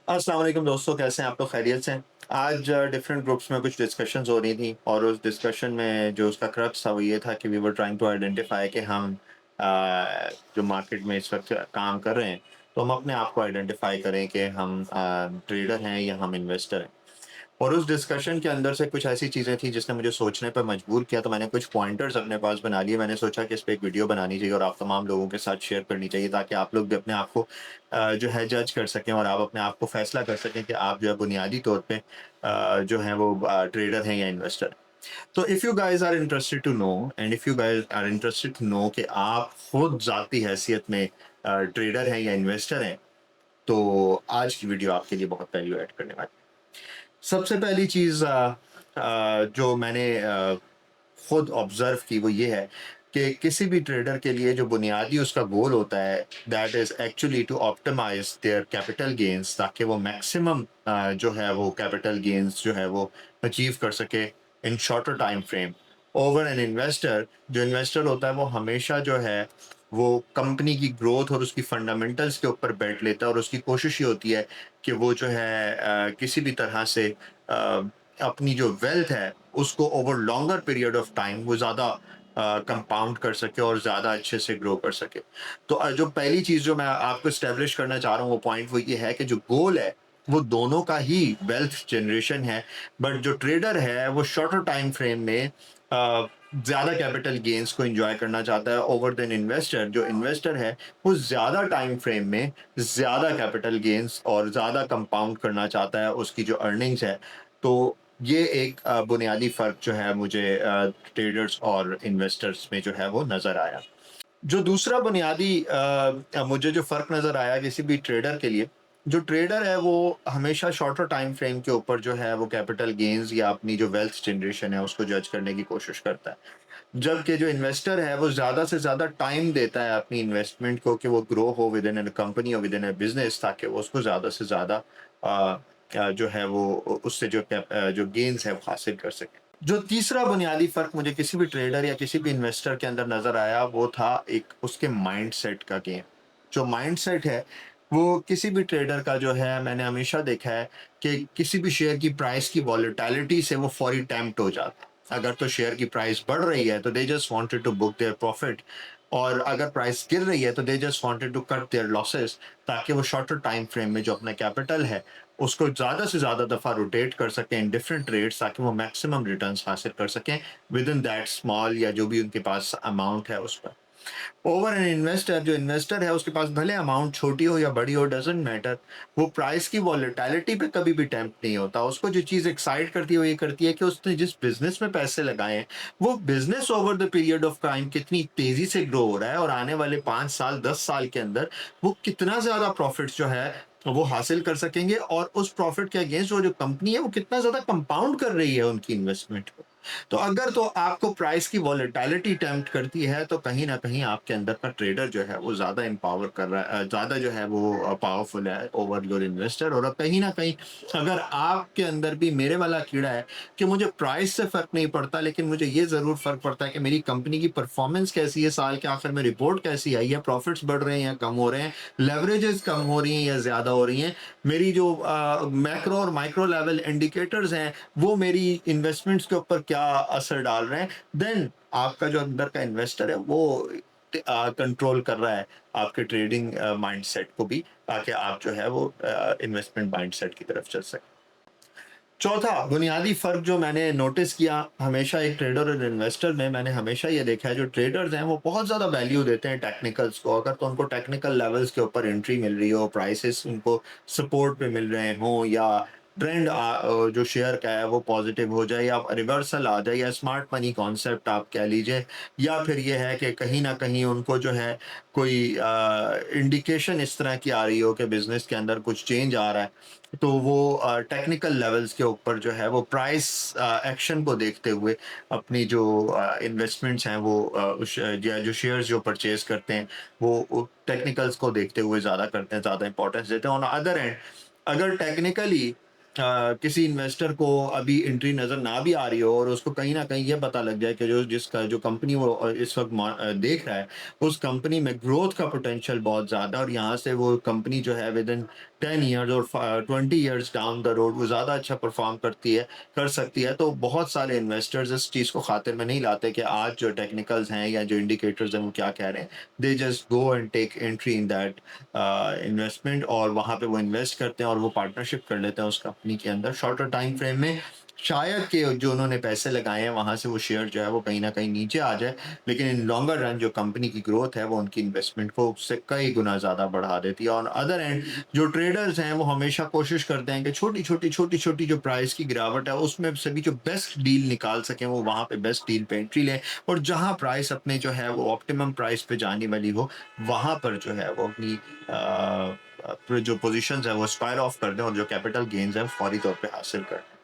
अस्सलाम वालेकुम दोस्तों, कैसे हैं आप लोग? खैरियत से हैं? आज डिफरेंट ग्रुप्स में कुछ डिस्कशंस हो रही थी और उस डिस्कशन में जो उसका क्रक्स था वो ये था कि we were trying to identify कि हम जो मार्केट में इस वक्त काम कर रहे हैं तो हम अपने आप को आइडेंटिफाई करें कि हम ट्रेडर हैं या हम इन्वेस्टर हैं। और उस डिस्कशन के अंदर से कुछ ऐसी चीज़ें थी जिसने मुझे सोचने पर मजबूर किया, तो मैंने कुछ पॉइंटर्स अपने पास बना लिए। मैंने सोचा कि इस पे एक वीडियो बनानी चाहिए और आप तमाम लोगों के साथ शेयर करनी चाहिए ताकि आप लोग भी अपने आप को जो है जज कर सकें और आप अपने आप को फैसला कर सकें कि आप जो है बुनियादी तौर पे जो है वो ट्रेडर हैं या इन्वेस्टर हैं। तो if you guys are interested to know and if you guys are interested to know कि आप खुद ज़ाती हैसियत में ट्रेडर हैं या इन्वेस्टर हैं, तो आज की वीडियो आपके लिए बहुत वैल्यू ऐड करने वाली है। सबसे पहली चीज़ जो मैंने खुद ऑब्जर्व की वो ये है कि किसी भी ट्रेडर के लिए जो बुनियादी उसका गोल होता है that is actually to optimize their capital gains, ताकि वो मैक्सिमम जो है वो कैपिटल गेन्स जो है वो अचीव कर सके in shorter time frame over an investor. जो इन्वेस्टर होता है वो हमेशा जो है वो कंपनी की ग्रोथ और उसकी फंडामेंटल्स के ऊपर बैठ लेता है और उसकी कोशिश ये होती है कि वो जो है किसी भी तरह से अपनी जो वेल्थ है उसको over longer period of time वो ज़्यादा कंपाउंड कर सके और ज़्यादा अच्छे से ग्रो कर सके। तो जो पहली चीज़ जो मैं आपको इस्टेब्लिश करना चाह रहा हूँ वो पॉइंट वो ये है कि जो गोल है वो दोनों का ही वेल्थ जनरेशन है, बट जो ट्रेडर है वो शॉर्टर टाइम फ्रेम में ज़्यादा कैपिटल गेन्स को एंजॉय करना चाहता है ओवर देन इन्वेस्टर। जो इन्वेस्टर है वो ज़्यादा टाइम फ्रेम में ज़्यादा कैपिटल गेन्स और ज़्यादा कंपाउंड करना चाहता है उसकी जो अर्निंग्स है। तो ये एक बुनियादी फ़र्क जो है मुझे ट्रेडर्स और इन्वेस्टर्स में जो है वो नज़र आया। जो दूसरा बुनियादी मुझे जो फ़र्क नज़र आया किसी भी ट्रेडर के लिए, जो ट्रेडर है वो हमेशा शॉर्टर टाइम फ्रेम के ऊपर जो है वो कैपिटल गेन्स या अपनी जो वेल्थ जनरेशन है उसको जज करने की कोशिश करता है। जबकि जो इन्वेस्टर है वो ज़्यादा से ज़्यादा टाइम देता है अपनी इन्वेस्टमेंट को कि वो ग्रो हो विद इन अ कंपनी और विद इन अ बिज़नेस, ताकि वो उसको ज़्यादा से ज़्यादा जो है वो उससे जो गेन्स है वो हासिल कर सके। जो तीसरा बुनियादी फ़र्क मुझे किसी भी ट्रेडर या किसी भी इन्वेस्टर के अंदर नज़र आया वो था एक उसके माइंडसेट का गेम। जो माइंडसेट है वो किसी भी ट्रेडर का जो है मैंने हमेशा देखा है कि किसी भी शेयर की प्राइस की वॉलेटिलिटी से वो फौरी टेम्प्ट हो जाता है। अगर तो शेयर की प्राइस बढ़ रही है तो they just wanted to book their profit, और अगर प्राइस गिर रही है तो they just wanted to cut their losses, ताकि वो शॉर्टर टाइम फ्रेम में जो अपना कैपिटल है उसको ज़्यादा से ज़्यादा दफ़ा रोटेट कर सकें इन डिफरेंट ट्रेड्स, ताकि वो मैक्सिमम रिटर्न्स हासिल कर सकें विद इन दैट स्मॉल या जो भी उनके पास अमाउंट है उस पर। ओवर एन इन्वेस्टर, जो इन्वेस्टर है उसके पास भले अमाउंट छोटी हो या बड़ी हो डज़न्ट मैटर, वो प्राइस की वॉलेटिलिटी पे कभी भी टेम्प्ट नहीं होता। उसको जो चीज़ एक्साइट करती है वो ये करती है कि उसने जिस बिज़नेस में पैसे लगाए हैं, वो business over the period of time कितनी तेज़ी से ग्रो हो रहा है और आने वाले 5 साल, 10 साल के अंदर वो कितना ज़्यादा प्रॉफ़िट्स जो है वो हासिल कर सकेंगे और उस प्रॉफ़िट के अगेंस्ट वो जो कंपनी है वो कितना ज़्यादा कंपाउंड कर रही है उनकी इन्वेस्टमेंट को। तो अगर तो आपको प्राइस की वॉलेटिलिटी टेम्प्ट करती है तो कहीं न कहीं आपके अंदर का ट्रेडर जो है वो ज़्यादा एम्पावर कर रहा है, ज़्यादा जो है वो पावरफुल है ओवर योर इन्वेस्टर। और कहीं न कहीं अगर आपके अंदर भी मेरे वाला कीड़ा है कि मुझे प्राइस से फ़र्क नहीं पड़ता, लेकिन मुझे ये ज़रूर फ़र्क पड़ता है कि मेरी कंपनी की परफ़ॉर्मेंस कैसी है, साल के आखिर में रिपोर्ट कैसी आई है, प्रॉफ़िट्स बढ़ रहे हैं या कम हो रहे हैं, लेवरेजेज़ कम हो रही हैं या ज़्यादा हो रही हैं, मेरी जो मैक्रो और माइक्रो लेवल इंडिकेटर्स हैं वो मेरी इन्वेस्टमेंट्स के ऊपर क्या असर डाल रहे हैं, देन आपका जो अंदर का इन्वेस्टर है वो कंट्रोल कर रहा है आपके ट्रेडिंग माइंडसेट को भी, ताकि आप जो है वो इन्वेस्टमेंट माइंडसेट की तरफ चल सकें। चौथा बुनियादी फ़र्क जो मैंने नोटिस किया हमेशा एक ट्रेडर और इन्वेस्टर में, मैंने हमेशा ये देखा है जो ट्रेडर्स हैं वो बहुत ज़्यादा वैल्यू देते हैं टेक्निकल्स को। अगर तो उनको टेक्निकल लेवल्स के ऊपर एंट्री मिल रही हो, प्राइसेस उनको सपोर्ट पे मिल रहे हों, या ट्रेंड जो शेयर का है वो पॉजिटिव हो जाए या रिवर्सल आ जाए या स्मार्ट मनी कॉन्सेप्ट आप कह लीजिए, या फिर ये है कि कहीं ना कहीं उनको जो है कोई इंडिकेशन इस तरह की आ रही हो कि बिजनेस के अंदर कुछ चेंज आ रहा है, तो वो टेक्निकल लेवल्स के ऊपर जो है वो प्राइस एक्शन को देखते हुए अपनी जो इन्वेस्टमेंट्स हैं वो या जो शेयर्स जो परचेज करते हैं वो टेक्निकल्स को देखते हुए ज़्यादा करते हैं, ज़्यादा इंपॉर्टेंस देते हैं। ऑन अदर एंड अगर टेक्निकली किसी इन्वेस्टर को अभी एंट्री नज़र ना भी आ रही हो और उसको कहीं न कहीं ये पता लग जाए कि जो कंपनी वो इस वक़्त देख रहा है, उस कंपनी में ग्रोथ का पोटेंशियल बहुत ज़्यादा है और यहाँ से वो कंपनी जो है विदिन 10 इयर्स और 20 इयर्स डाउन द रोड वो ज़्यादा अच्छा परफ़ॉर्म कर सकती है। तो बहुत सारे इन्वेस्टर्स इस चीज़ को खातिर में नहीं लाते कि आज जो टेक्निकल्स हैं या जो इंडिकेटर्स हैं वो क्या कह रहे हैं। They just go and take entry in that investment और वहाँ पे वो इन्वेस्ट करते हैं और वो पार्टनरशिप कर लेते हैं उस कंपनी के अंदर शॉर्टर टाइम फ्रेम में। शायद कि जो उन्होंने पैसे लगाए हैं वहाँ से वो शेयर जो है वो कहीं न कहीं नीचे आ जाए, लेकिन इन लॉन्गर रन जो कंपनी की ग्रोथ है वो उनकी इन्वेस्टमेंट को उससे कई गुना ज़्यादा बढ़ा देती है। ऑन अदर एंड जो ट्रेडर्स हैं वो हमेशा कोशिश करते हैं कि छोटी-छोटी जो प्राइस की गिरावट है उसमें से भी जो बेस्ट डील निकाल सकें वो वहाँ पे बेस्ट डील पे एंट्री लें और जहाँ प्राइस अपने जो है वो ऑप्टिमम प्राइस पे जाने वाली हो, वहाँ पर जो है वो अपनी जो पोज़ीशंस है वो स्क्वायर ऑफ कर दें और जो कैपिटल गेन्स हैं फौरी तौर पे हासिल कर लें।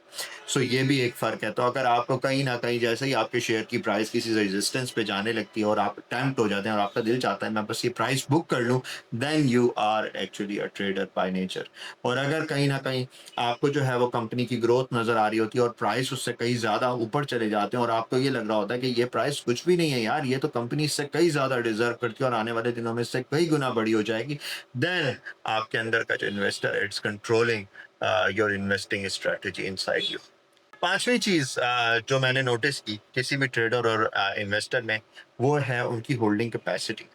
सो ये भी एक फ़र्क है। तो अगर आपको कहीं न कहीं जैसे ही आपके शेयर की प्राइस किसी रेजिस्टेंस पे जाने लगती है और आप टेम्प्ट हो जाते हैं और आपका दिल चाहता है मैं बस ये प्राइस बुक कर लूँ, then you are actually a trader by nature. और अगर कहीं न कहीं आपको जो है वो कंपनी की ग्रोथ नज़र आ रही होती है और प्राइस उससे कहीं ज़्यादा ऊपर चले जाते हैं और आपको ये लग रहा होता है कि ये प्राइस कुछ भी नहीं है यार, ये तो कंपनी इससे कई ज़्यादा डिज़र्व करती है और आने वाले दिनों में इससे कई गुना बड़ी हो जाएगी, देन आपके अंदर का जो इन्वेस्टर है it's controlling your investing strategy inside you. पांचवी चीज जो मैंने नोटिस की किसी भी ट्रेडर और इन्वेस्टर में, वो है उनकी होल्डिंग कैपेसिटी।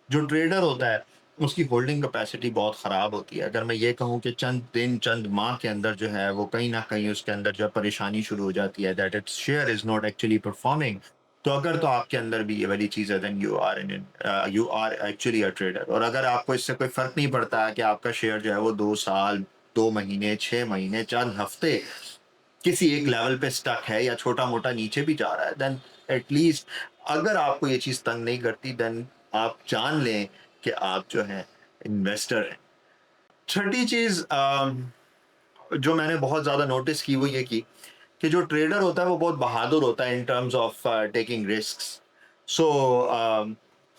जो ट्रेडर होता है उसकी होल्डिंग कैपेसिटी बहुत खराब होती है। अगर मैं ये कहूँ कि चंद दिन चंद माह के अंदर जो है वो कहीं ना कहीं उसके अंदर जो है परेशानी शुरू हो जाती है, that its share is not actually performing. तो अगर तो आपके अंदर भी ये वाली चीज है, then you are actually a trader. और अगर आपको इससे कोई फर्क नहीं पड़ता है कि आपका शेयर जो है वो 2 साल, 2 महीने, 6 महीने, चंद हफ्ते किसी एक लेवल पे स्टक है या छोटा-मोटा नीचे भी जा रहा है, देन एटलीस्ट अगर आपको ये चीज़ तंग नहीं करती, देन आप जान लें कि आप जो हैं इन्वेस्टर हैं। छठी चीज़ जो मैंने बहुत ज़्यादा नोटिस की वो ये की कि जो ट्रेडर होता है वो बहुत बहादुर होता है in terms of taking risks. So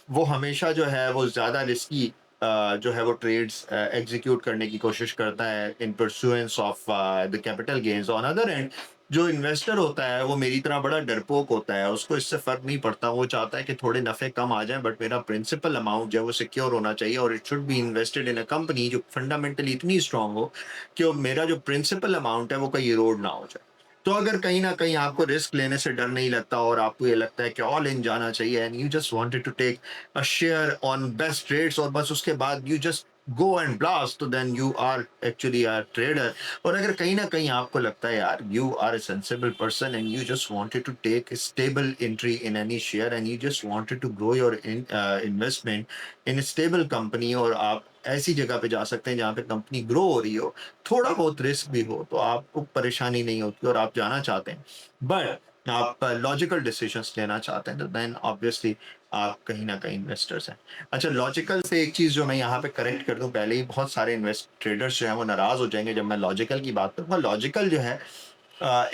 वो हमेशा जो है वो ज़्यादा रिस्की जो है वो ट्रेड्स एग्जीक्यूट करने की कोशिश करता है इन pursuance of the capital gains. On other and जो इन्वेस्टर होता है वो मेरी तरह बड़ा डरपोक होता है, उसको इससे फ़र्क नहीं पड़ता, वो चाहता है कि थोड़े नफ़े कम आ जाएँ बट मेरा प्रिंसिपल अमाउंट जो है वो सिक्योर होना चाहिए और it should be invested in a company जो फंडामेंटली इतनी स्ट्रांग हो कि वो मेरा जो प्रिंसिपल अमाउंट है वो कहीं इरोड ना हो जाए। तो अगर कहीं न कहीं आपको रिस्क लेने से डर नहीं लगता और आपको ये लगता है कि ऑल इन जाना चाहिए and you just wanted to take a share on best rates और बस उसके बाद you just go and blast, तो then you are actually a trader. और अगर कहीं न कहीं आपको लगता है यार you are a sensible person and you just wanted to take stable entry in any share and you just wanted to grow your investment in stable company और आप ऐसी जगह पे जा सकते हैं जहाँ पे कंपनी ग्रो हो रही हो, थोड़ा बहुत रिस्क भी हो तो आपको परेशानी नहीं होती और आप जाना चाहते हैं, बट आप लॉजिकल डिसीजंस लेना चाहते हैं, तो देन ऑब्वियसली आप कहीं ना कहीं इन्वेस्टर्स हैं। अच्छा, लॉजिकल से एक चीज जो मैं यहाँ पे करेक्ट कर दूं, पहले ही बहुत सारे इन्वेस्ट ट्रेडर्स जो हैं वो नाराज हो जाएंगे जब मैं लॉजिकल की बात करूंगा। लॉजिकल जो है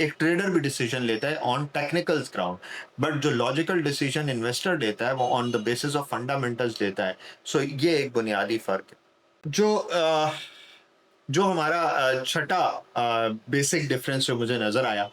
एक ट्रेडर भी डिसीजन लेता है ऑन टेक्निकल्स ग्राउंड, बट जो लॉजिकल डिसीजन इन्वेस्टर लेता है वो on the basis of fundamentals लेता है। सो ये एक बुनियादी फर्क है। जो हमारा छठा बेसिक डिफरेंस जो मुझे नज़र आया,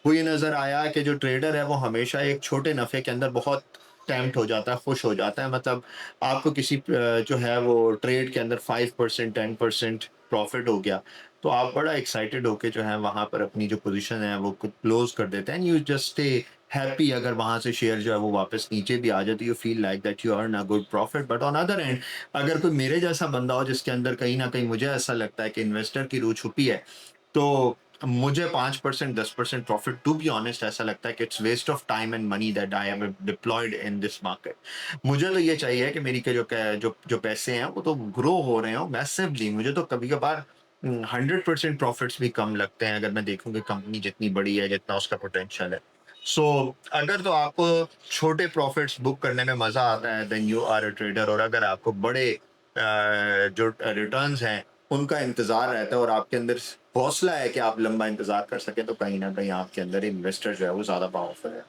वो ये नज़र आया कि जो ट्रेडर है वो हमेशा एक छोटे नफ़े के अंदर बहुत टेम्प्ट हो जाता है, खुश हो जाता है। मतलब आपको किसी जो है वो ट्रेड के अंदर 5% 10% प्रॉफिट हो गया, तो आप बड़ा एक्साइटेड होके जो है वहाँ पर अपनी जो पोजीशन है वो क्लोज कर देते हैं। You just stay happy. अगर वहाँ से शेयर जो है वो वापस नीचे भी आ जाए तो you feel like that you earn a good profit. But on other and अगर कोई मेरे जैसा बंदा हो जिसके अंदर कहीं न कहीं मुझे ऐसा लगता है कि इन्वेस्टर की रूह छुपी है, तो मुझे 5% 10% प्रॉफिट, टू बी ऑनेस्ट ऐसा लगता है कि it's waste of time and money that I have deployed in this market. मुझे तो ये चाहिए कि मेरी के जो पैसे हैं वो तो ग्रो हो रहे हो मैसिवली। मुझे तो कभी-कभार 100% प्रॉफिट्स भी कम लगते हैं अगर मैं देखूँ कि कंपनी जितनी बड़ी है, जितना उसका पोटेंशियल है। सो अगर तो आपको छोटे प्रॉफिट्स बुक करने में मज़ा आता है, then you are a trader. और अगर आपको बड़े जो रिटर्न्स हैं उनका इंतज़ार रहता है और आपके अंदर हौसला है कि आप लंबा इंतज़ार कर सकें, तो कहीं न कहीं आपके अंदर इन्वेस्टर जो है वो ज़्यादा पावरफुल है।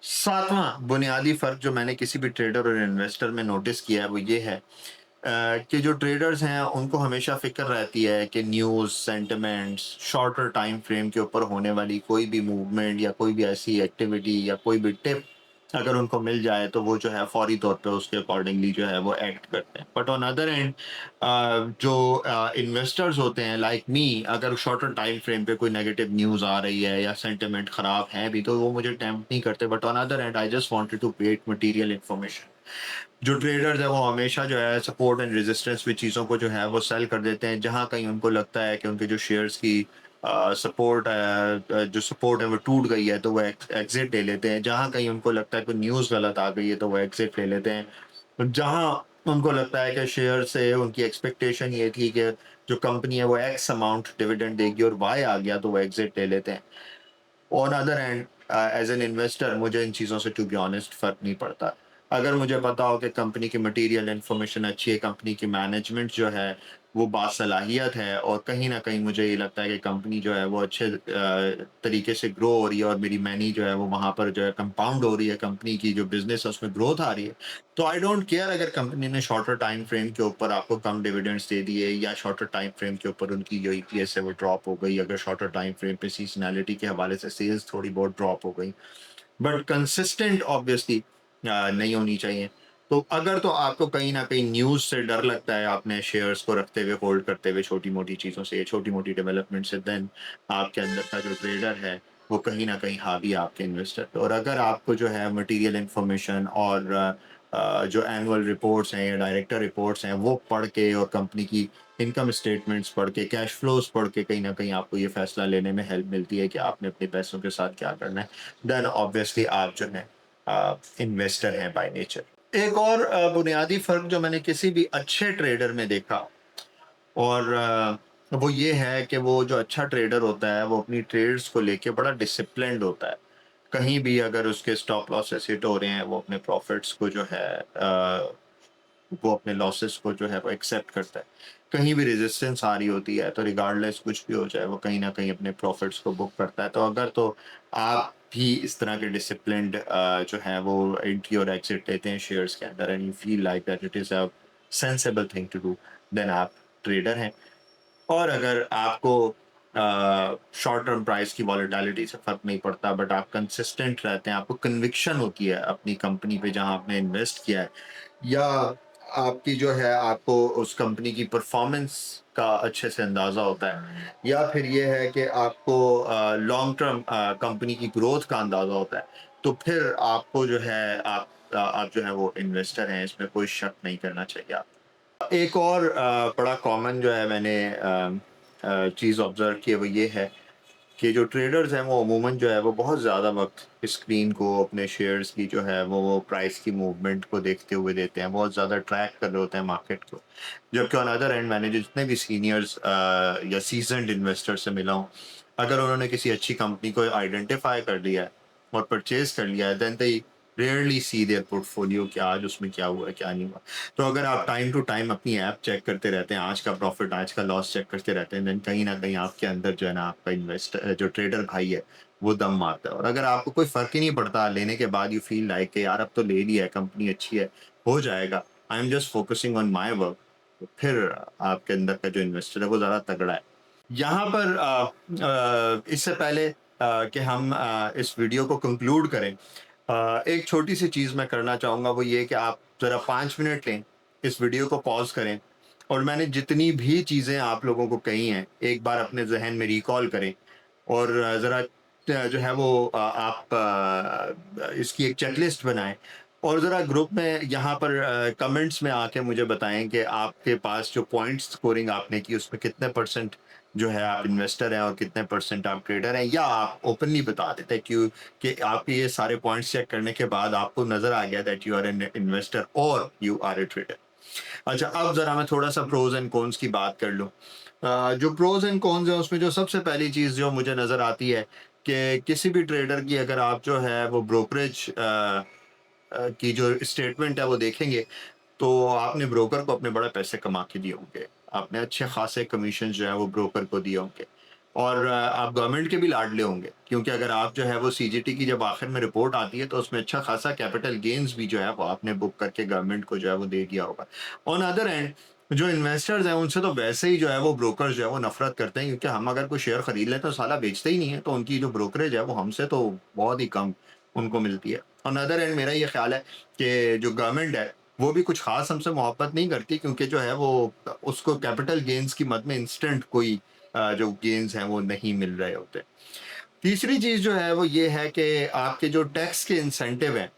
सातवां बुनियादी फ़र्क जो मैंने किसी भी ट्रेडर और इन्वेस्टर में नोटिस किया है वो ये है कि जो ट्रेडर्स हैं उनको हमेशा फ़िक्र रहती है कि news, sentiments, shorter time frame के ऊपर होने वाली कोई भी मूवमेंट या कोई भी ऐसी एक्टिविटी या कोई भी टिप अगर उनको मिल जाए तो वो जो है फ़ौरी तौर पे उसके अकॉर्डिंगली जो है वो एक्ट करते हैं। बट ऑन अदर एंड जो इन्वेस्टर्स होते हैं लाइक मी, अगर शॉर्टर टाइम फ्रेम पे कोई नेगेटिव न्यूज़ आ रही है या सेंटिमेंट ख़राब है भी तो वो मुझे टेम्प्ट नहीं करते। But on other end I just wanted to create material information. जो ट्रेडर्स हैं वो हमेशा जो है सपोर्ट एंड रेजिस्टेंस में चीज़ों को जो है वो सेल कर देते हैं, जहाँ कहीं उनको लगता है कि उनके जो शेयर्स की सपोर्ट जो सपोर्ट है वो टूट गई है तो वो एग्जिट ले लेते हैं। जहाँ कहीं उनको लगता है कोई न्यूज़ गलत आ गई है तो वो एग्जिट ले लेते हैं। तो जहाँ उनको लगता है कि शेयर से उनकी एक्सपेक्टेशन ये थी कि जो कंपनी है वो एक्स अमाउंट डिविडेंड देगी और वाई आ गया तो वो एग्जिट ले लेते हैं। On other hand as an investor मुझे इन चीज़ों से टू बी ऑनेस्ट फ़र्क नहीं पड़ता। अगर मुझे पता हो कि कंपनी की मटेरियल इन्फॉर्मेशन अच्छी है, कंपनी की मैनेजमेंट जो है वो बासलाहियत है और कहीं न कहीं मुझे ये लगता है कि कंपनी जो है वो अच्छे तरीके से ग्रो हो रही है और मेरी मनी जो है वो वहाँ पर जो है कंपाउंड हो रही है, कंपनी की जो बिज़नेस है उसमें ग्रोथ आ रही है। तो आई डोंट केयर अगर कंपनी ने शॉर्टर टाइम फ्रेम के ऊपर आपको कम डिविडेंड्स दे दिए या शॉर्टर टाइम फ्रेम के ऊपर उनकी जो ईपीएस है वो ड्रॉप हो गई, अगर शॉर्टर टाइम फ्रेम पे सीजनैलिटी के हवाले से सेल्स थोड़ी बहुत ड्रॉप हो गई। बट कंसिस्टेंट ऑब्वियसली नहीं होनी चाहिए। तो अगर तो आपको कहीं न कहीं न्यूज़ से डर लगता है आपने शेयर्स को रखते हुए, होल्ड करते हुए छोटी-मोटी चीज़ों से, छोटी-मोटी डेवलपमेंट से, देन आपके अंदर का जो ट्रेडर है, वो कहीं न कहीं हावी है आपके इन्वेस्टर पे। और अगर आपको जो है मटीरियल इन्फॉर्मेशन और जो एनुअल रिपोर्ट्स हैं या डायरेक्टर रिपोर्ट्स हैं, वो पढ़ के और कंपनी की इनकम स्टेटमेंट्स पढ़ के, कैश फ्लोज़ पढ़ के कहीं न कहीं आपको ये फैसला लेने में हेल्प मिलती है कि आपने अपने पैसों के साथ क्या करना है। देन ऑब्वियसली आप जो है इन्वेस्टर हैं बाय नेचर। एक और बुनियादी फ़र्क जो मैंने किसी भी अच्छे ट्रेडर में देखा और वो ये है कि वो जो अच्छा ट्रेडर होता है वो अपनी ट्रेड्स को लेके बड़ा डिसिप्लिन्ड होता है। कहीं भी अगर उसके स्टॉप लॉसेस हिट हो रहे हैं वो अपने प्रॉफ़िट्स को जो है वो अपने लॉसेस को जो है वो एक्सेप्ट करता है। कहीं भी रेजिस्टेंस आ रही होती है तो रिगार्डलेस कुछ भी हो जाए वो कहीं न कहीं अपने प्रॉफ़िट्स को बुक करता है। तो अगर तो आप भी इस तरह के डिसिप्लिन्ड जो है वो एंट्री और एग्ज़िट लेते हैं शेयर्स के अंदर and you feel like that it is a sensible thing to do, then आप ट्रेडर हैं। और अगर आपको शॉर्ट टर्म प्राइस की वॉलेटिलिटी से फ़र्क नहीं पड़ता बट आप कंसिस्टेंट रहते हैं, आपको कन्विक्शन होती है अपनी कंपनी पे जहाँ आपने इन्वेस्ट किया है या आपकी जो है आपको उस कंपनी की परफॉर्मेंस का अच्छे से अंदाज़ा होता है या फिर ये है कि आपको लॉन्ग टर्म कंपनी की ग्रोथ का अंदाज़ा होता है, तो फिर आपको जो है आप जो है वो इन्वेस्टर हैं, इसमें कोई शक नहीं करना चाहिए आप। एक और बड़ा कॉमन जो है मैंने चीज़ ऑब्ज़र्व की है वो ये है कि जो ट्रेडर्स हैं वो अमूमन जो है वो बहुत ज़्यादा वक़्त स्क्रीन को अपने शेयर्स की जो है वो प्राइस की मूवमेंट को देखते हुए देते हैं, बहुत ज़्यादा ट्रैक कर रहे होते हैं मार्केट को। जबकि ऑन अदर एंड मैंने जितने भी सीनियर्स या सीज़न्ड इन्वेस्टर से मिला हूँ, अगर उन्होंने किसी अच्छी कंपनी को आइडेंटिफ़ाई कर लिया है और परचेज़ कर लिया है, then they rarely see their portfolio कि आज उसमें क्या हुआ है, क्या नहीं हुआ। तो अगर आप टाइम टू टाइम अपनी ऐप चेक करते रहते हैं, आज का प्रॉफ़िट, आज का लॉस चेक करते रहते हैं, देन कहीं न कहीं आपके अंदर जो है ना आपका जो ट्रेडर भाई है, वो दम मारता है। और अगर आपको कोई फ़र्क ही नहीं पड़ता, लेने के बाद यू फ़ील लाइक कि यार अब तो ले लिया है, कंपनी अच्छी है, हो जाएगा, I am just focusing on my work, तो फिर आपके अंदर का जो इन्वेस्टर है वो ज़्यादा तगड़ा है। यहाँ पर इससे पहले कि हम इस वीडियो को कंक्लूड करें, एक छोटी-सी चीज़ मैं करना चाहूँगा वो ये कि आप ज़रा 5 मिनट लें, इस वीडियो को पॉज़ करें और मैंने जितनी भी चीज़ें आप लोगों को कही हैं, एक बार अपने ज़हन में रिकॉल करें और ज़रा जो है वो आप इसकी एक चेकलिस्ट बनाएँ और ज़रा ग्रुप में यहाँ पर कमेंट्स में आके मुझे बताएँ कि आपके पास जो पॉइंट स्कोरिंग आपने की उसमें कितने परसेंट जो है आप इन्वेस्टर हैं और कितने परसेंट आप ट्रेडर हैं, या आप ओपनली बता देते हैं कि आपके ये सारे पॉइंट्स चेक करने के बाद आपको नज़र आ गया that you are an investor और यू आर ए ट्रेडर। अच्छा, अब ज़रा मैं थोड़ा-सा प्रोज़ एंड कॉन्स की बात कर लूँ। जो प्रोज़ एंड कॉन्स हैं उसमें जो सबसे पहली चीज़ जो मुझे नज़र आती है कि किसी भी ट्रेडर की अगर आप जो है वो ब्रोकरेज की जो स्टेटमेंट है वो देखेंगे, तो आपने ब्रोकर को अपने बड़े पैसे कमा के दिए होंगे। आपने अच्छे खासे कमीशन जो है वो ब्रोकर को दिए होंगे। और आप गवर्नमेंट के भी लाडले होंगे, क्योंकि अगर आप जो है वो सीजीटी की जब आखिर में रिपोर्ट आती है तो उसमें अच्छा खासा कैपिटल गेन्स भी जो है वो आपने बुक करके गवर्नमेंट को जो है वो दे दिया होगा। ऑन अदर एंड जो इन्वेस्टर्स हैं उनसे तो वैसे ही जो है वो ब्रोकर्स जो है वो नफरत करते हैं, क्योंकि हम अगर कोई शेयर खरीद लें तो साला बेचते ही नहीं है, तो उनकी जो ब्रोकरेज है वो हमसे तो बहुत ही कम उनको मिलती है। ऑन अदर एंड मेरा ये ख्याल है कि जो गवर्नमेंट है वो भी कुछ खास हमसे मोहब्बत नहीं करती, क्योंकि जो है वो उसको कैपिटल गेन्स की मद में इंस्टेंट कोई जो गेन्स हैं वो नहीं मिल रहे होते। तीसरी चीज़ जो है वो ये है कि आपके जो टैक्स के इंसेंटिव हैं,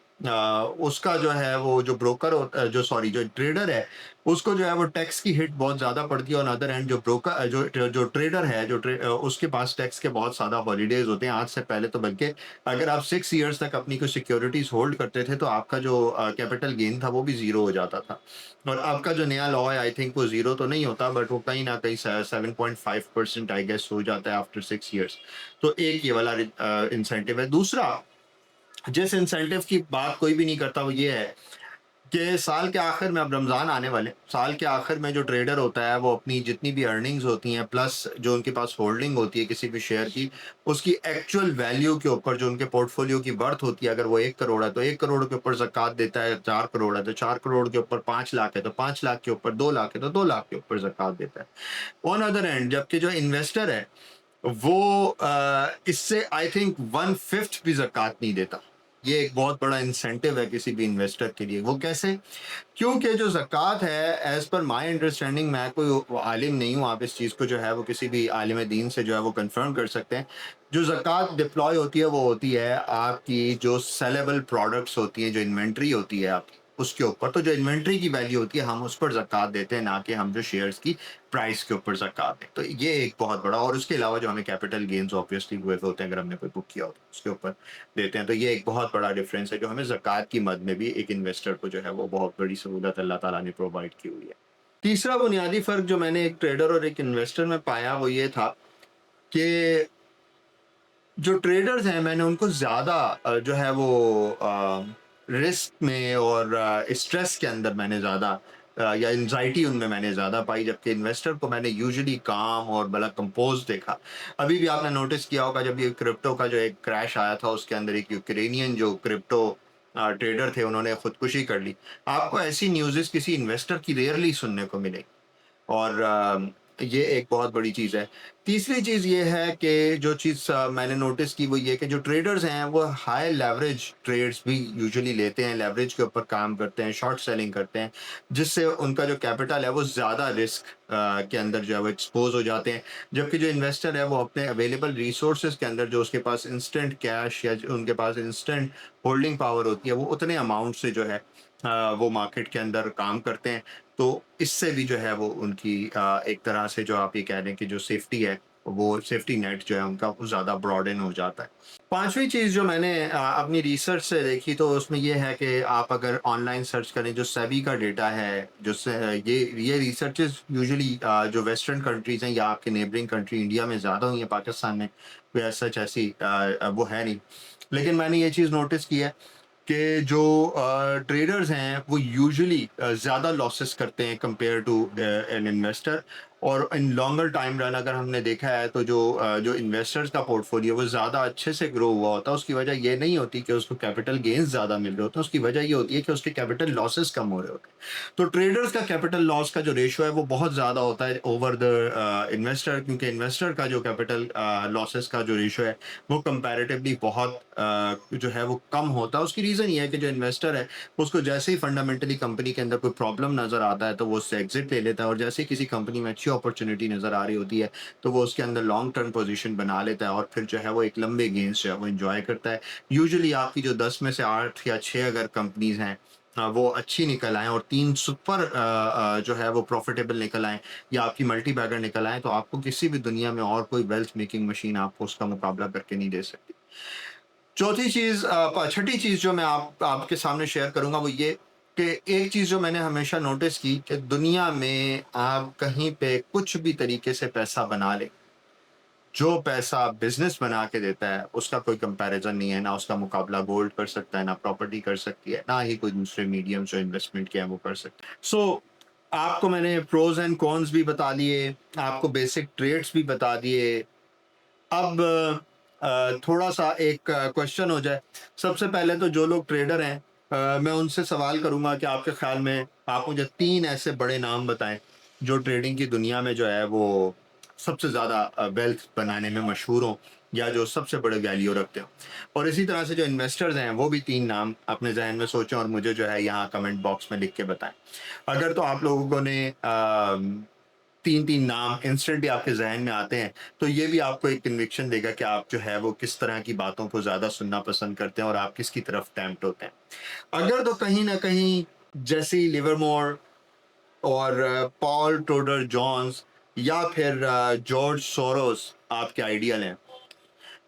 उसका जो है वो जो ब्रोकर जो सॉरी जो ट्रेडर है उसको जो है वो टैक्स की हिट बहुत ज़्यादा पड़ती है। ऑन अदर एंड जो ब्रोकर जो ट्रेडर है उसके पास टैक्स के बहुत ज़्यादा हॉलीडेज होते हैं आज से पहले तो, बल्कि अगर आप 6 ईयर्स तक अपनी कोई सिक्योरिटीज होल्ड करते थे तो आपका जो कैपिटल गेन था वो भी जीरो हो जाता था। और आपका जो नया लॉ है आई थिंक वो जीरो तो नहीं होता, बट वो कहीं ना कहीं 7.5% आई गेस हो जाता है आफ्टर 6 ईयर्स। तो एक ये वाला इंसेंटिव है। दूसरा जिस इंसेंटिव की बात कोई भी नहीं करता वो ये है कि साल के आखिर में, अब रमज़ान आने वाले, साल के आखिर में जो ट्रेडर होता है वो अपनी जितनी भी अर्निंग्स होती हैं प्लस जो उनके पास होल्डिंग होती है किसी भी शेयर की, उसकी एक्चुअल वैल्यू के ऊपर जो उनके पोर्टफोलियो की वर्थ होती है, अगर वो 1 करोड़ है तो 1 करोड़ के ऊपर ज़कात देता है, 4 करोड़ है तो 4 करोड़ के ऊपर 5 लाख है तो 5 लाख के ऊपर 2 लाख है तो 2 लाख के ऊपर ज़कात देता है। ऑन अदर एंड जबकि जो इन्वेस्टर है वो इससे आई थिंक 1/5 भी ज़कात नहीं देता। ये एक बहुत बड़ा इंसेंटिव है किसी भी इन्वेस्टर के लिए। वो कैसे? क्योंकि जो ज़कात है एज़ पर माय अंडरस्टैंडिंग, मैं कोई आलिम नहीं हूँ, आप इस चीज़ को जो है वो किसी भी आलिम दीन से जो है वो कन्फर्म कर सकते हैं। जो ज़कात डिप्लॉय होती है वो होती है आपकी जो सेलेबल प्रोडक्ट्स होती हैं, जो इन्वेंट्री होती है आपकी, उसके ऊपर। तो जो इन्वेंट्री की वैल्यू होती है हम उस पर ज़कात देते हैं, ना कि हम जो शेयर्स की प्राइस के ऊपर ज़कात दें। तो ये एक बहुत बड़ा, और उसके अलावा जो हमें कैपिटल गेन्स ऑब्वियसली हुए होते हैं अगर हमने कोई बुक किया होता है उसके ऊपर देते हैं। तो ये एक बहुत बड़ा डिफरेंस है जो हमें ज़कात की मद में भी एक इन्वेस्टर को जो है वो बहुत बड़ी सहूलत अल्लाह ताला ने प्रोवाइड की हुई है। तीसरा बुनियादी फ़र्क जो मैंने एक ट्रेडर और एक इन्वेस्टर में पाया वो ये था कि जो ट्रेडर्स हैं मैंने उनको ज़्यादा जो है वो रिस्क में और स्ट्रेस के अंदर मैंने ज़्यादा या एंजाइटी उनमें मैंने ज़्यादा पाई, जबकि इन्वेस्टर को मैंने यूजुअली काम और बड़ा कंपोज देखा। अभी भी आपने नोटिस किया होगा जब ये क्रिप्टो का जो एक क्रैश आया था उसके अंदर एक यूक्रेनियन जो क्रिप्टो ट्रेडर थे उन्होंने खुदकुशी कर ली। आपको ऐसी न्यूज़ेस किसी इन्वेस्टर की रेयरली सुनने को मिलेगी। और ये एक बहुत बड़ी चीज़ है। तीसरी चीज़ ये है कि जो चीज़ मैंने नोटिस की वो ये कि जो ट्रेडर्स हैं वो हाई लेवरेज ट्रेड्स भी यूजुअली लेते हैं, लेवरेज के ऊपर काम करते हैं, शॉर्ट सेलिंग करते हैं, जिससे उनका जो कैपिटल है वो ज़्यादा रिस्क के अंदर जो है वो एक्सपोज़ हो जाते हैं। जबकि जो इन्वेस्टर है वो अपने अवेलेबल रिसोर्सेज़ के अंदर जो उसके पास इंस्टेंट कैश या जो उनके पास इंस्टेंट होल्डिंग पावर होती है वो उतने अमाउंट से जो है वो मार्केट के अंदर काम करते हैं। तो इससे भी जो है वो उनकी एक तरह से जो आप ये कह लें कि जो सेफ्टी है, वो सेफ्टी नेट जो है उनका वो ज़्यादा ब्रॉडेन हो जाता है। 5वीं चीज़ जो मैंने अपनी रिसर्च से देखी तो उसमें ये है कि आप अगर ऑनलाइन सर्च करें जो सेबी का डेटा है, जो से ये रिसर्चेज़ यूजुअली जो वेस्टर्न कंट्रीज़ हैं या आपके नेबरिंग कंट्री इंडिया में ज़्यादा हुई है, पाकिस्तान में कोई एज़ सच ऐसी वो है नहीं। लेकिन मैंने ये चीज़ नोटिस की है कि जो ट्रेडर्स हैं वो यूजुअली ज़्यादा लॉसेस करते हैं कंपेयर टू एन इन्वेस्टर। और इन लॉन्गर टाइम रन अगर हमने देखा है तो जो इन्वेस्टर्स का पोर्टफोलियो वो ज़्यादा अच्छे से ग्रो हुआ होता है। उसकी वजह ये नहीं होती कि उसको कैपिटल गेन्स ज़्यादा मिल रहे होते हैं, उसकी वजह ये होती है कि उसके कैपिटल लॉसेस कम हो रहे होते हैं। तो ट्रेडर्स का कैपिटल लॉस का जो रेशो है वो बहुत ज़्यादा होता है ओवर द इन्वेस्टर, क्योंकि इन्वेस्टर का जो कैपिटल लॉसेस का जो रेशो है वो कंपैरेटिवली बहुत जो है वो कम होता है। उसकी रीज़न ये है कि जो इन्वेस्टर है उसको जैसे ही फंडामेंटली कंपनी के अंदर कोई प्रॉब्लम नज़र आता है तो वो उससे एग्जिट ले लेता है, और जैसे ही किसी कंपनी में अच्छी अपॉर्चुनिटी नज़र आ रही होती है तो वो उसके अंदर लॉन्ग टर्म पोजीशन बना लेता है और फिर जो है वो एक लंबे गेन्स जो है वो एंजॉय करता है। यूजुअली आपकी जो 10 में से 8 या 6 अगर कंपनीज हैं वो अच्छी निकल आएँ और 3 सुपर जो है वो प्रॉफिटेबल निकल आएँ या आपकी मल्टी बैगर निकल आएँ, तो आपको किसी भी दुनिया में और कोई वेल्थ मेकिंग मशीन आपको उसका मुकाबला करके नहीं दे सकती। चौथी चीज़ छठी चीज़ जो मैं आपके सामने शेयर करूँगा वो ये कि एक चीज़ जो मैंने हमेशा नोटिस की कि दुनिया में आप कहीं पे कुछ भी तरीके से पैसा बना लें, जो पैसा बिज़नेस बना के देता है उसका कोई कंपैरिज़न नहीं है, ना उसका मुकाबला गोल्ड कर सकता है, ना प्रॉपर्टी कर सकती है, ना ही कोई दूसरे मीडियम जो इन्वेस्टमेंट के हैं वो कर सकते हैं। सो आपको मैंने प्रोज़ एंड कॉन्स भी बता दिए, आपको बेसिक ट्रेड्स भी बता दिए, अब थोड़ा सा एक क्वेश्चन हो जाए। सबसे पहले तो जो लोग ट्रेडर हैं, मैं उनसे सवाल करूँगा कि आपके ख़्याल में आप मुझे 3 ऐसे बड़े नाम बताएँ, जो ट्रेडिंग की दुनिया में जो है वो सबसे ज़्यादा वेल्थ बनाने में मशहूर हों या जो सबसे बड़े वैल्यू रखते हों। और इसी तरह से जो इन्वेस्टर्स हैं, वो भी 3 नाम अपने ज़हन में सोचें और मुझे जो है यहाँ कमेंट बॉक्स में लिख के बताएँ। अगर तो आप लोगों ने 3-3 नाम इंस्टेंटली आपके ज़हन में आते हैं, तो ये भी आपको एक कन्विक्शन देगा कि आप जो है वो किस तरह की बातों को ज़्यादा सुनना पसंद करते हैं और आप किसकी तरफ टेम्प्ट होते हैं। अगर तो कहीं न कहीं जेसी लिवरमोर और पॉल ट्रोडर जॉन्स या फिर जॉर्ज सोरोस आपके आइडियल हैं,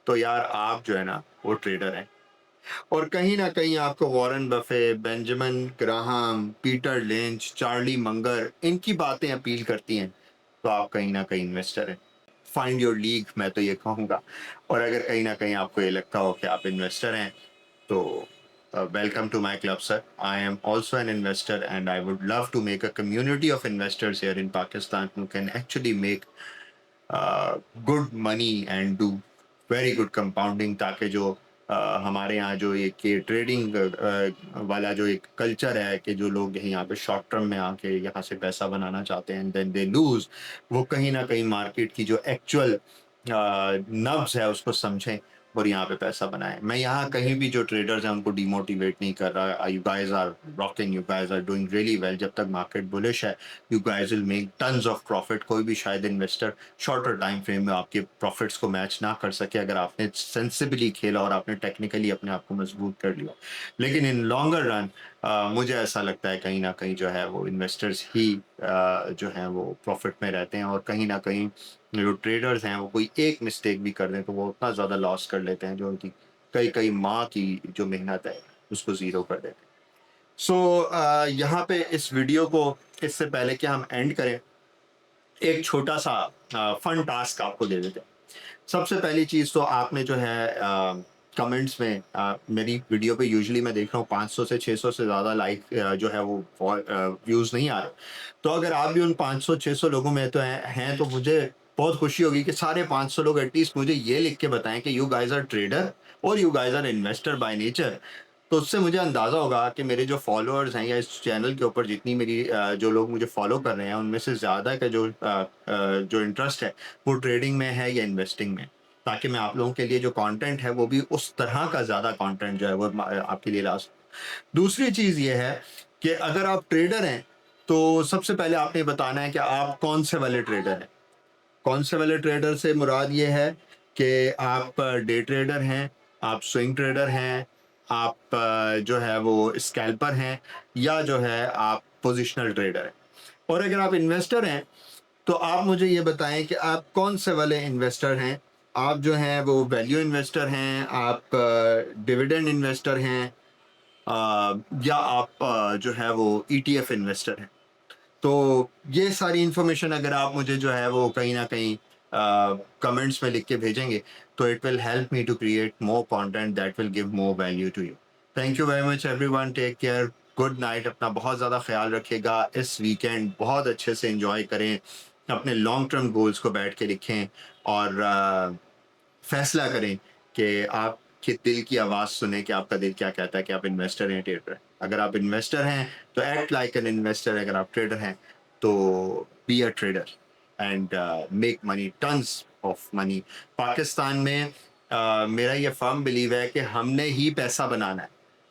तो यार आप जो है ना वो ट्रेडर हैं। और कहीं न कहीं आपको Warren Buffett, Benjamin Graham, Peter lynch, Charlie Munger इनकी बातें अपील करती हैं, तो आप कहीं न कहीं इन्वेस्टर हैं। फाइंड योर लीग मैं तो ये कहूँगा। और अगर कहीं न कहीं आपको ये लगता हो कि आप इन्वेस्टर हैं, तो welcome to my club, sir. I am also an investor, and I would love to make a community of investors here in Pakistan who can actually make good money and do very good compounding, ताकि जो हमारे यहाँ जो एक ये trading वाला जो एक कल्चर है कि जो लोग यहाँ पे शॉर्ट टर्म में आके यहाँ से पैसा बनाना चाहते हैं एंड देन दे लूज, वो कहीं ना कहीं मार्केट की जो एक्चुअल नब्ज है उसको समझें और यहाँ पे पैसा बनाएं। मैं यहाँ कहीं भी जो ट्रेडर्स हैं उनको डिमोटिवेट नहीं कर रहा। You guys are rocking, you guys are doing really well. जब तक मार्केट बुलिश है, you guys will make tons of profit. कोई भी शायद इन्वेस्टर शॉर्टर टाइम फ्रेम में आपके प्रॉफिट्स को मैच ना कर सके, अगर आपने सेंसिबली खेला और आपने टेक्निकली अपने आप को मजबूत कर लिया। लेकिन इन लॉन्गर रन मुझे ऐसा लगता है कहीं ना कहीं जो है वो इन्वेस्टर्स ही जो है वो प्रॉफिट में रहते हैं। और कहीं ना कहीं जो ट्रेडर्स हैं वो कोई एक मिस्टेक भी कर दें तो वो उतना ज़्यादा लॉस कर लेते हैं जो उनकी कई कई माह की जो मेहनत है उसको ज़ीरो कर देते हैं। सो यहाँ पे इस वीडियो को, इससे पहले कि हम एंड करें, एक छोटा सा फन टास्क आपको दे देते हैं। सबसे पहली चीज़ तो आपने जो है कमेंट्स में मेरी वीडियो पे यूजुअली मैं देख रहा हूँ 500 से 600 से ज़्यादा लाइक जो है वो व्यूज़ नहीं आ रहे। तो अगर आप भी उन 500-600 लोगों में तो हैं तो मुझे बहुत खुशी होगी कि सारे 500 लोग एटलीस्ट मुझे ये लिख के बताएं कि यू गाइस आर ट्रेडर और you guys are investor by nature. तो उससे मुझे अंदाज़ा होगा कि मेरे जो फॉलोअर्स हैं या इस चैनल के ऊपर जितनी मेरी जो लोग मुझे फॉलो कर रहे हैं उनमें से ज़्यादा का जो इंटरेस्ट है वो ट्रेडिंग में है या इन्वेस्टिंग में, ताकि मैं आप लोगों के लिए जो कंटेंट है वो भी उस तरह का ज़्यादा कंटेंट जो है वो आपके लिए ला सकूं। दूसरी चीज़ ये है कि अगर आप ट्रेडर हैं तो सबसे पहले आपने बताना है कि आप कौन से वाले ट्रेडर हैं। कौन से वाले ट्रेडर से मुराद ये है कि आप डे ट्रेडर हैं, आप स्विंग ट्रेडर हैं, आप जो है वो स्कैल्पर हैं, या जो है आप पोजिशनल ट्रेडर हैं। और अगर आप इन्वेस्टर हैं तो आप मुझे ये बताएं कि आप कौन से वाले इन्वेस्टर हैं। आप जो हैं वो वैल्यू इन्वेस्टर हैं, आप डिविडेंड इन्वेस्टर हैं, या आप जो है वो ईटीएफ इन्वेस्टर हैं। तो ये सारी इन्फॉर्मेशन अगर आप मुझे जो है वो कहीं ना कहीं कमेंट्स में लिख के भेजेंगे तो it will help me to create more content that will give more value to you. Thank you very much everyone, take care, good night. अपना बहुत ज़्यादा ख्याल रखिएगा। इस वीकेंड बहुत अच्छे से एंजॉय करें, अपने लॉन्ग टर्म गोल्स को बैठ के लिखें और फैसला करें कि आपके दिल की आवाज़ सुने कि आपका दिल क्या कहता है कि आप इन्वेस्टर हैं ट्रेडर हैं। अगर आप इन्वेस्टर हैं तो एक्ट लाइक एन इन्वेस्टर, अगर आप ट्रेडर हैं तो be a trader and make money, tons of money. Pakistan में मेरा ये फर्म बिलीव है कि हमने ही पैसा बनाना है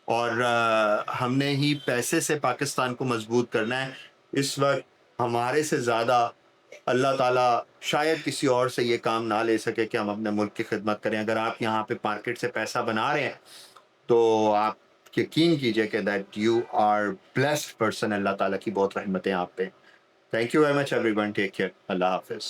और हमने ही पैसे से पाकिस्तान को मजबूत करना है। इस वक्त हमारे से ज़्यादा अल्लाह ताला शायद किसी और से ये काम ना ले सके कि हम अपने मुल्क की खिदमत करें। अगर आप यहाँ पे मार्केट से पैसा बना रहे हैं तो आप यकीन कीजिए कि that you are blessed person. Allah ताला की बहुत रहमतें आप पे। Thank you very much everyone, take care, Allah हाफिज़।